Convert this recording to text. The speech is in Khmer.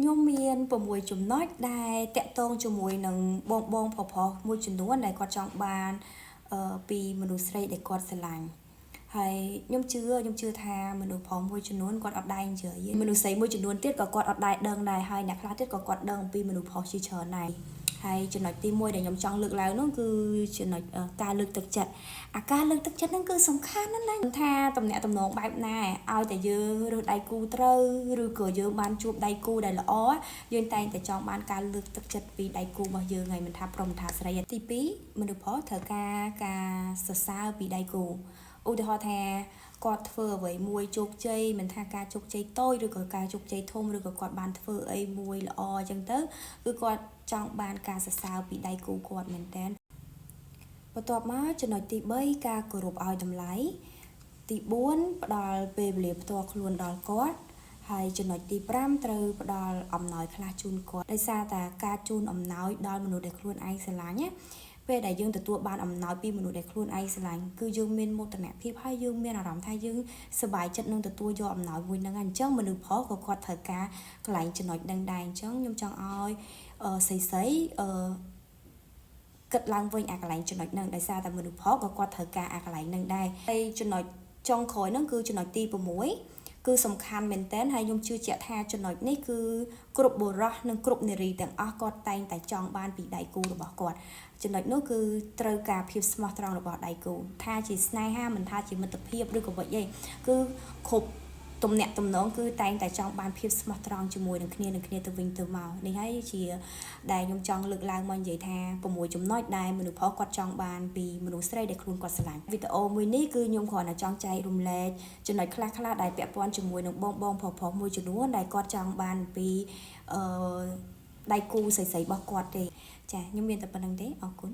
ខ្ញុំមាន6ចំណុចដែលតាក់ទងជាមួយនឹងបងប្រុសមួយចំនួនដែលគាត់ចង់បានពីមនុស្សស្រីដែលគាត់ស្រឡាញ់ហើយខ្ញុំជឿថាមនុស្សប្រុសមួយចំនួនគាត់អត់ដែរនិយាយមនុស្សស្រីមួយចំនួនទៀតក៏គាត់អត់ដែរដឹងដែរហើយអ្នកខ្លះទៀតក៏គាត់ដឹងអំពីមនុស្សប្រុសជាច្រើនដែរហើយចំណុចទី1ដែលខ្ញុំចង់លើកឡើងនោះគឺចំណុចការលើកទឹកចិត្តការលើកទឹកចិត្តហ្នឹងគឺសំខាន់ណាស់ថាតំណាក់តំណងបែបណាឲ្យតែយើងរើសដៃគូត្រូវឬក៏យើងបានជួបដៃគូដែលល្អយើងតែងតែចង់បានការលើកទឹកចិត្តពីដៃគូរបស់យើងហើយមិនថាប្រុសមិនថាស្រីទី2មនុស្សប្រុសត្រូវការសរសើរពីដៃគូឧទាហរណ៍ថាគាត់ធ្វើអ្វីមួយជោគជ័យមិនថាការជោគជ័យតូចឬក៏ការជោគជ័យធំឬក៏គាត់បានធ្វើអីមួយល្អអញ្ចឹងទៅគឺគាត់ចង់បានការសរសើរពីដៃគូគាត់មែនតើបន្ទាប់មកចំណុចទី3ការគោរពឲ្យតម្លៃទី4ផ្ដល់ពេលវេលាផ្ទាល់ខ្លួនដល់គាត់ហើយចំណុចទី5ត្រូវផ្ដល់អំណោយខ្លះជូនគាត់ដោយសារតែការជូនអំណោយដល់មនុស្សដែលខ្លួនឯងស្រឡាញ់ណាពេលដែលយើងទទួលបានអំណោយពីមនុស្សដែលខ្លួនឯងស្រឡាញ់គឺយើងមានមោទនភាពហើយយើងមានអារម្មណ៍ថាយើងសប្បាយចិត្តនឹងទទួលយកអំណោយមួយហ្នឹងអញ្ចឹងមនុស្សប្រុសក៏គាត់ត្រូវការកន្លែងចំណុចហ្នឹងដែរអញ្ចឹងខ្ញុំចង់ឲ្យស្រីគិតឡើងវិញអាកន្លែងចំណុចហ្នឹងដោយសារតែមនុស្សប្រុសក៏គាត់ត្រូវការអាកន្លែងហ្នឹងដែរហើយចំណុចចុងក្រោយហ្នឹងគឺចំណុចទី6គឺសំខាន់មែនតើហើយខ្ញុំជឿជាក់ថាចំណុចនេះគឺគ្រប់បុរសនិងគ្រប់នារីទាំងអស់គាត់តែងតែចង់បានពីដៃគូរបស់គាត់ចំណុចនោះគឺត្រូវការភាពស្មោះត្រង់របស់ដៃគូថាជាស្នេហាមិនថាជាមិត្តភាពឬក៏អ្វីទេគឺគ្រប់ទំនាក់ទំនងគឺតែងតែចង់បានភាពស្មោះត្រង់ជាមួយនឹងគ្នាទៅវិញទៅមកនេះហើយជាដែលខ្ញុំចង់លើកឡើងមកនិយាយថា6ចំណុចដែលមនុស្សប្រុសគាត់ចង់បានពីមនុស្សស្រីដែលខ្លួនគាត់ស្រឡាញ់វីដេអូមួយនេះគឺខ្ញុំគ្រាន់តែចង់ចែករំលែកចំណុចខ្លះៗដែលពាក់ព័ន្ធជាមួយនឹងបងប្រុសមួយចំនួនដែលគាត់ចង់បានពីដៃគូស្រីរបស់គាត់ទេចាខ្ញុំមានតែប៉ុណ្្នឹងទេអរគុណ